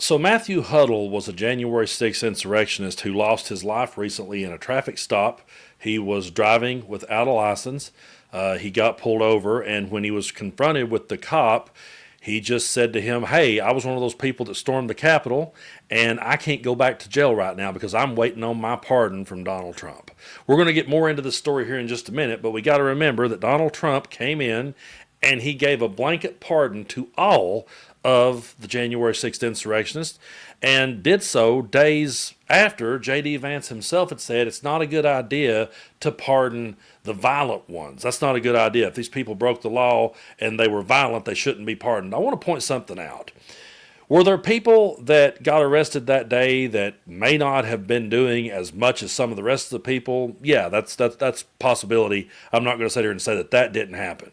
So Matthew Huttle was a January 6th insurrectionist who lost his life recently in a traffic stop. He was driving without a license. He got pulled over, and when he was confronted with the cop, he just said to him, "Hey, I was one of those people that stormed the Capitol, and I can't go back to jail right now because I'm waiting on my pardon from Donald Trump." We're going to get more into this story here in just a minute, but we got to remember that Donald Trump came in and he gave a blanket pardon to all of the January 6th insurrectionists, and did so days after J.D. Vance himself had said it's not a good idea to pardon the violent ones. That's not a good idea. If these people broke the law and they were violent, they shouldn't be pardoned. I want to point something out. Were there people that got arrested that day that may not have been doing as much as some of the rest of the people? Yeah, that's a possibility. I'm not going to sit here and say that didn't happen.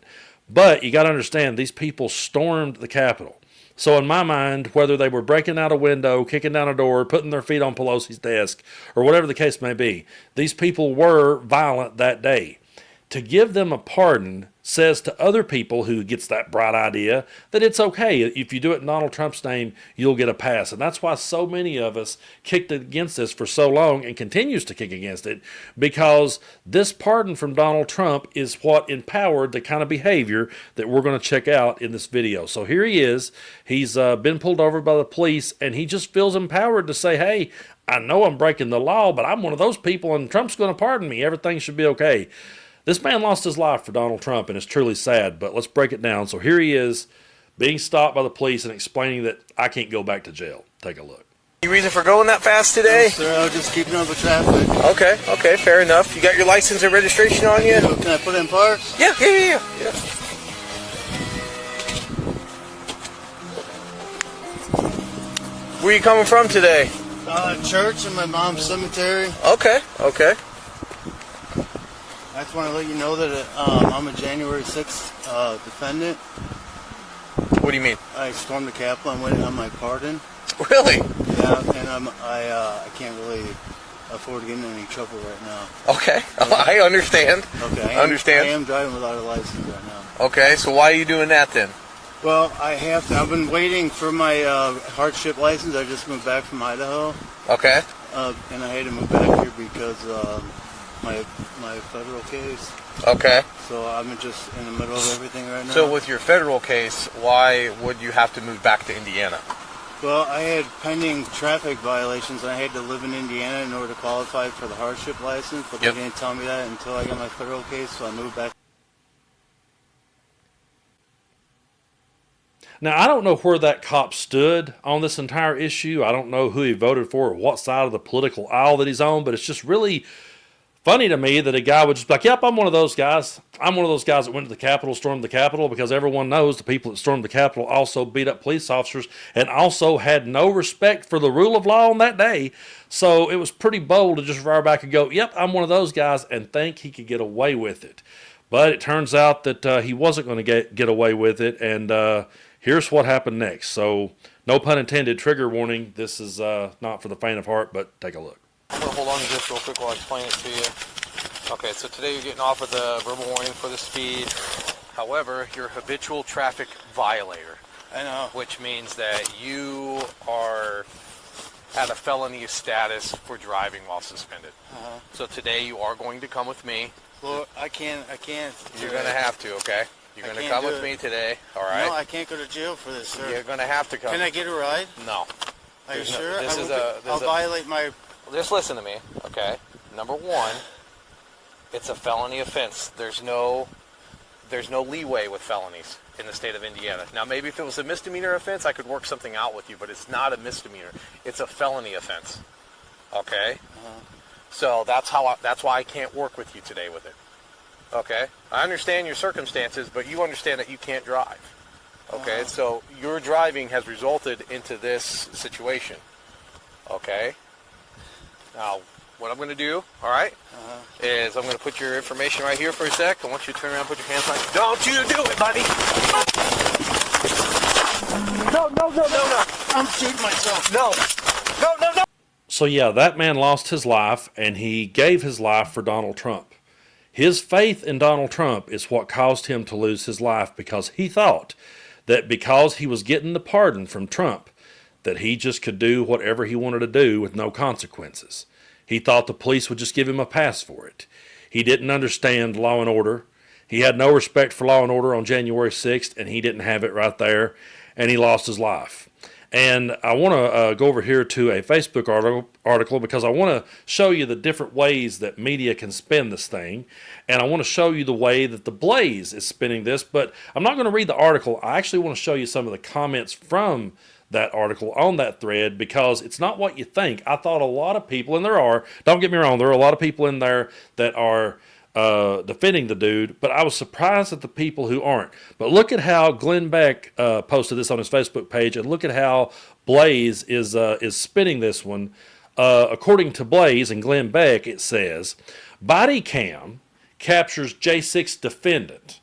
But you got to understand, these people stormed the Capitol. So in my mind, whether they were breaking out a window, kicking down a door, putting their feet on Pelosi's desk, or whatever the case may be, these people were violent that day. To give them a pardon says to other people who gets that bright idea that it's okay. If you do it in Donald Trump's name, you'll get a pass. And that's why so many of us kicked against this for so long and continues to kick against it, because this pardon from Donald Trump is what empowered the kind of behavior that we're going to check out in this video. So here he is. He's been pulled over by the police, and he just feels empowered to say, "Hey, I know I'm breaking the law, but I'm one of those people, and Trump's going to pardon me. Everything should be okay." This man lost his life for Donald Trump, and it's truly sad, but let's break it down. So here he is, being stopped by the police and explaining that I can't go back to jail. Take a look. Any reason for going that fast today? No, sir, I was just keeping up with traffic. Okay, fair enough. You got your license and registration on you? Can I put it in park? Yeah. Where you coming from today? Church and my mom's cemetery. Okay. I just want to let you know that I'm a January 6th defendant. What do you mean? I stormed the Capitol. I'm waiting on my pardon. Really? Yeah, and I can't really afford to get in any trouble right now. Okay, I understand. Okay, I understand. I am driving without a license right now. Okay, so why are you doing that then? Well, I have to. I've been waiting for my hardship license. I just moved back from Idaho. Okay. And I had to move back here because my federal case. Okay. So I'm just in the middle of everything right now. So with your federal case, why would you have to move back to Indiana? Well, I had pending traffic violations, and I had to live in Indiana in order to qualify for the hardship license, but they didn't tell me that until I got my federal case, so I moved back. Now, I don't know where that cop stood on this entire issue. I don't know who he voted for or what side of the political aisle that he's on, but it's just really funny to me that a guy would just be like, "Yep, I'm one of those guys. I'm one of those guys that went to the Capitol, stormed the Capitol," because everyone knows the people that stormed the Capitol also beat up police officers and also had no respect for the rule of law on that day. So it was pretty bold to just rear back and go, "Yep, I'm one of those guys," and think he could get away with it. But it turns out that he wasn't going to get away with it, and here's what happened next. So, no pun intended, trigger warning. This is not for the faint of heart, but take a look. I'm going to hold on to this real quick while I explain it to you. Okay, so today you're getting off with a verbal warning for the speed. However, you're a habitual traffic violator. I know. Which means that you are at a felony status for driving while suspended. So today you are going to come with me. Well, I can't. You're going to have to, okay? You're going to come with me today, all right? No, I can't go to jail for this, sir. You're going to have to come. Can I get a ride? No. Are you There's no- sure? this is I'll violate my... Just listen to me, okay? Number one, it's a felony offense. There's no leeway with felonies in the state of Indiana. Now, maybe if it was a misdemeanor offense, I could work something out with you, but it's not a misdemeanor. It's a felony offense, okay? So that's why I can't work with you today with it, okay? I understand your circumstances, but you understand that you can't drive, okay? So your driving has resulted into this situation, okay? Now, what I'm going to do, all right, is I'm going to put your information right here for a sec. I want you to turn around and put your hands on. Don't you do it, buddy. No. I'm shooting myself. No. So yeah, that man lost his life, and he gave his life for Donald Trump. His faith in Donald Trump is what caused him to lose his life, because he thought that because he was getting the pardon from Trump, that he just could do whatever he wanted to do with no consequences. He thought the police would just give him a pass for it. He didn't understand law and order. He had no respect for law and order on January 6th, and he didn't have it right there, and he lost his life. And I want to go over here to a Facebook article because I want to show you the different ways that media can spin this thing. And I want to show you the way that the Blaze is spinning this. But I'm not going to read the article. I actually want to show you some of the comments from that article on that thread because it's not what you think. I thought a lot of people, and there are, don't get me wrong, there are a lot of people in there that are defending the dude, but I was surprised at the people who aren't. But look at how Glenn Beck posted this on his Facebook page, and look at how Blaze is spinning this one. According to Blaze and Glenn Beck, it says, body cam captures J6 defendant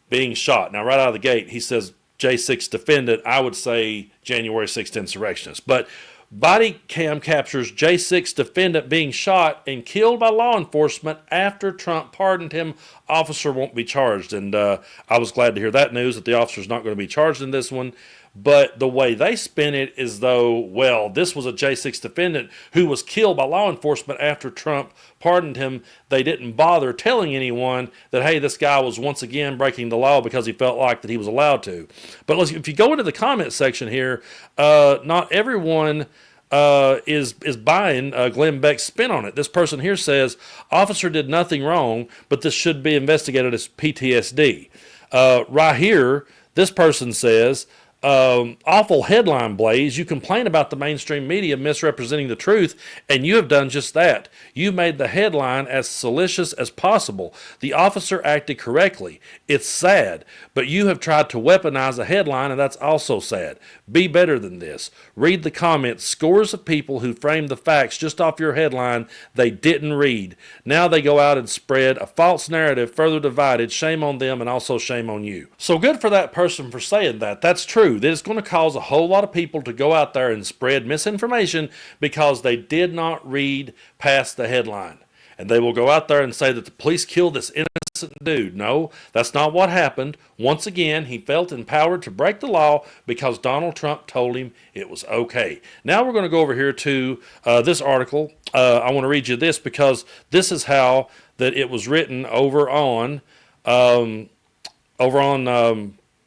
being shot. Now, right out of the gate, he says J6 defendant. I would say January 6th insurrectionist. But body cam captures J6 defendant being shot and killed by law enforcement after Trump pardoned him. Officer won't be charged. And I was glad to hear that news, that the officer's not going to be charged in this one. But the way they spin it is though, well, this was a J6 defendant who was killed by law enforcement after Trump pardoned him. They didn't bother telling anyone that, hey, this guy was once again breaking the law because he felt like that he was allowed to. But if you go into the comment section here, not everyone is buying Glenn Beck's spin on it. This person here says, officer did nothing wrong, but this should be investigated as PTSD. Right here, this person says, awful headline, Blaze. You complain about the mainstream media misrepresenting the truth, and you have done just that. You made the headline as salacious as possible. The officer acted correctly. It's sad, but you have tried to weaponize a headline, and that's also sad. Be better than this. Read the comments. Scores of people who framed the facts just off your headline they didn't read. Now they go out and spread a false narrative, further divided. Shame on them, and also shame on you. So good for that person for saying that. That's true. That it's going to cause a whole lot of people to go out there and spread misinformation because they did not read past the headline. And they will go out there and say that the police killed this innocent dude. No, that's not what happened. Once again, he felt empowered to break the law because Donald Trump told him it was okay. Now we're going to go over here to this article. I want to read you this because this is how that it was written over on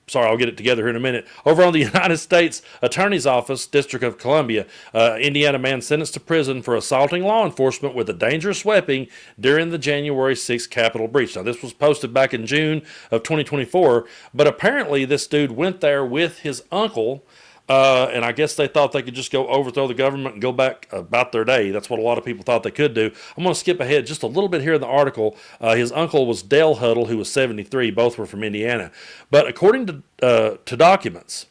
sorry, I'll get it together here in a minute. Over on the United States Attorney's Office, District of Columbia, Indiana man sentenced to prison for assaulting law enforcement with a dangerous weapon during the January 6th Capitol breach. Now, this was posted back in June of 2024, but apparently this dude went there with his uncle, and I guess they thought they could just go overthrow the government and go back about their day. That's what a lot of people thought they could do. I'm going to skip ahead just a little bit here in the article. His uncle was Dale Huttle, who was 73. Both were from Indiana. But according to court documents,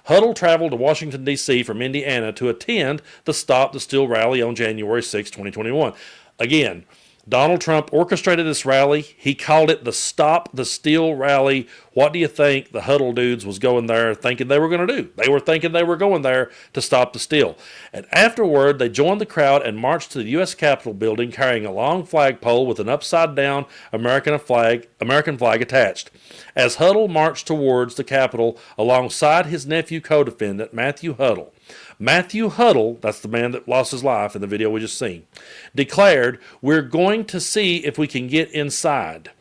Huttle traveled to Washington, D.C. from Indiana to attend the Stop the Steal rally on January 6, 2021. Again, Donald Trump orchestrated this rally. He called it the Stop the Steal rally. What do you think the Huttle dudes was going there thinking they were going to do? They were thinking they were going there to stop the steal. And afterward, they joined the crowd and marched to the U.S. Capitol building carrying a long flagpole with an upside-down American flag attached. As Huttle marched towards the Capitol alongside his nephew co-defendant, Matthew Huttle, that's the man that lost his life in the video we just seen, declared, "We're going to see if we can get inside."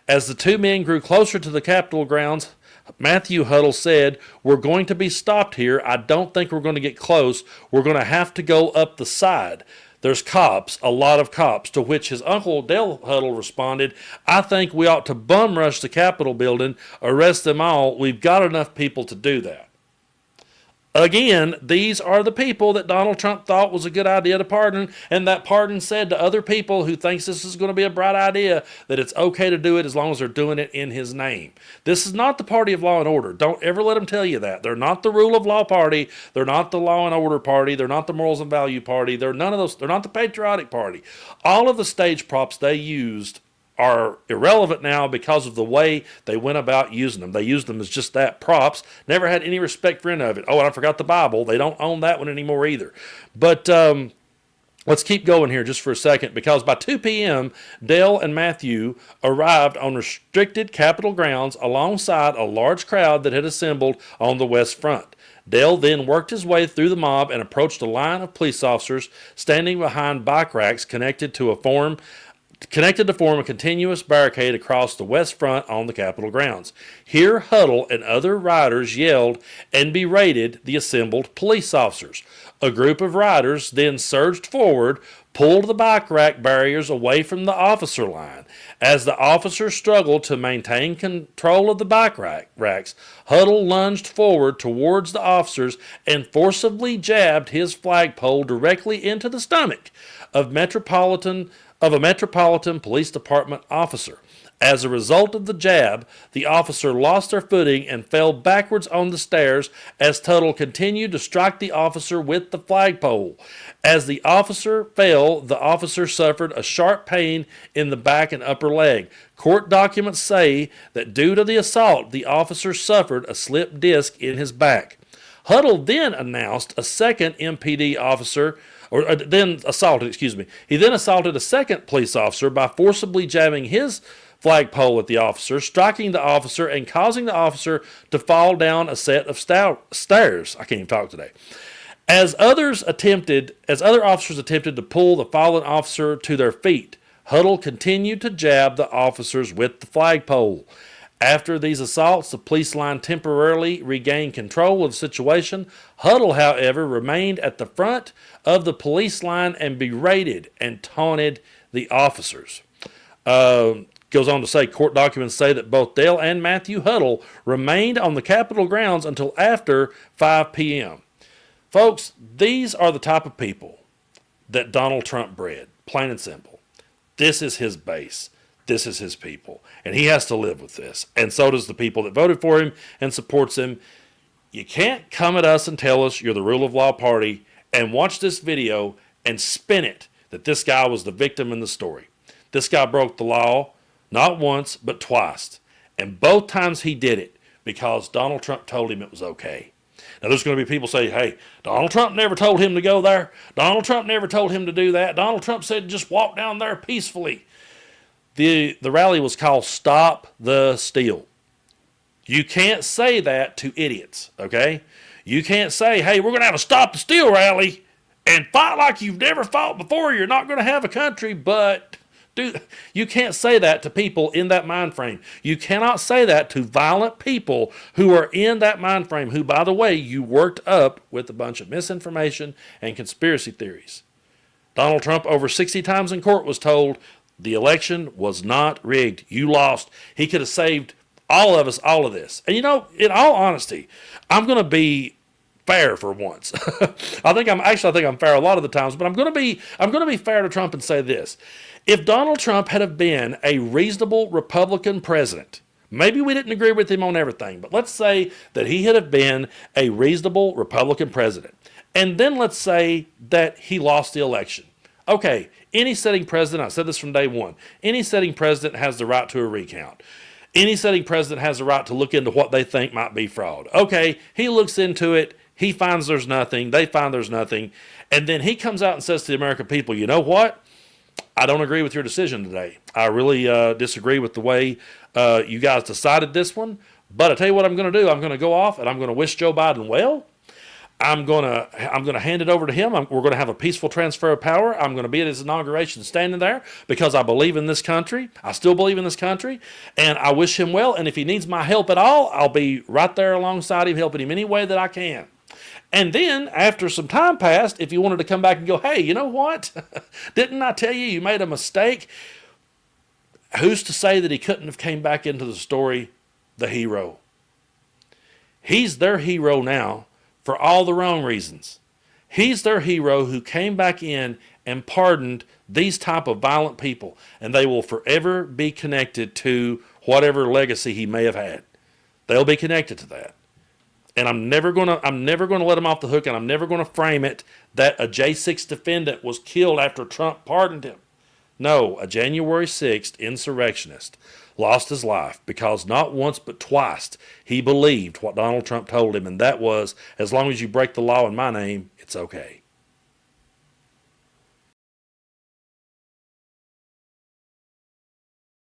As the two men grew closer to the Capitol grounds, Matthew Huttle said, "We're going to be stopped here. I don't think we're going to get close. We're going to have to go up the side. There's cops, a lot of cops," to which his uncle Dale Huttle responded, "I think we ought to bum rush the Capitol building, arrest them all. We've got enough people to do that." Again, these are the people that Donald Trump thought was a good idea to pardon, and that pardon said to other people who thinks this is going to be a bright idea that it's okay to do it as long as they're doing it in his name. This is not the party of law and order. Don't ever let them tell you that. They're not the rule of law party. They're not the law and order party. They're not the morals and value party. They're none of those. They're not the patriotic party. All of the stage props they used are irrelevant now because of the way they went about using them. They used them as just that, props. Never had any respect for any of it. Oh, and I forgot the Bible. They don't own that one anymore either. But let's keep going here just for a second, because by 2 p.m., Dale and Matthew arrived on restricted Capitol grounds alongside a large crowd that had assembled on the west front. Dale then worked his way through the mob and approached a line of police officers standing behind bike racks connected to form a continuous barricade across the west front on the Capitol grounds. Here, Huttle and other riders yelled and berated the assembled police officers. A group of riders then surged forward, pulled the bike rack barriers away from the officer line. As the officers struggled to maintain control of the bike racks, Huttle lunged forward towards the officers and forcibly jabbed his flagpole directly into the stomach of a Metropolitan Police Department officer. As a result of the jab, the officer lost their footing and fell backwards on the stairs as Tuttle continued to strike the officer with the flagpole. As the officer fell, the officer suffered a sharp pain in the back and upper leg. Court documents say that due to the assault, the officer suffered a slipped disc in his back. Huttle then announced a second MPD officer He then assaulted a second police officer by forcibly jabbing his flagpole at the officer, striking the officer, and causing the officer to fall down a set of stairs. I can't even talk today. As other officers attempted to pull the fallen officer to their feet, Huttle continued to jab the officers with the flagpole. After these assaults, the police line temporarily regained control of the situation. Huttle, however, remained at the front of the police line and berated and taunted the officers. Goes on to say, court documents say that both Dale and Matthew Huttle remained on the Capitol grounds until after 5 p.m. Folks, these are the type of people that Donald Trump bred, plain and simple. This is his base. This is his people, and he has to live with this, and so does the people that voted for him and supports him. You can't come at us and tell us you're the rule of law party and watch this video and spin it that this guy was the victim in the story. This guy broke the law not once but twice, and both times he did it because Donald Trump told him it was okay. Now, there's going to be people say, hey, Donald Trump never told him to go there. Donald Trump never told him to do that. Donald Trump said just walk down there peacefully. The rally was called Stop the Steal. You can't say that to idiots, okay? You can't say, hey, we're going to have a Stop the Steal rally and fight like you've never fought before. You're not going to have a country, but you can't say that to people in that mind frame. You cannot say that to violent people who are in that mind frame, who, by the way, you worked up with a bunch of misinformation and conspiracy theories. Donald Trump, over 60 times in court, was told the election was not rigged. You lost. He could have saved all of us all of this. And, in all honesty, I'm going to be fair for once. I think I'm fair a lot of the times, but I'm going to be fair to Trump and say this. If Donald Trump had have been a reasonable Republican president, maybe we didn't agree with him on everything, but let's say that he had have been a reasonable Republican president. And then let's say that he lost the election. Okay, any sitting president, I said this from day one, any sitting president has the right to a recount. Any sitting president has the right to look into what they think might be fraud. Okay, he looks into it, he finds there's nothing, they find there's nothing, and then he comes out and says to the American people, you know what? I don't agree with your decision today. I really disagree with the way you guys decided this one, but I tell you what I'm going to do. I'm going to go off and I'm going to wish Joe Biden well. I'm going to hand it over to him. We're going to have a peaceful transfer of power. I'm going to be at his inauguration standing there because I believe in this country. I still believe in this country, and I wish him well. And if he needs my help at all, I'll be right there alongside him, helping him any way that I can. And then, after some time passed, if you wanted to come back and go, hey, you know what? Didn't I tell you made a mistake? Who's to say that he couldn't have came back into the story the hero? He's their hero now for all the wrong reasons. He's their hero who came back in and pardoned these type of violent people, and they will forever be connected to whatever legacy he may have had. They'll be connected to that. And I'm never gonna let him off the hook, and I'm never gonna frame it that a J6 defendant was killed after Trump pardoned him. No, a January 6th insurrectionist lost his life because not once but twice he believed what Donald Trump told him, and that was, as long as you break the law in my name, it's okay.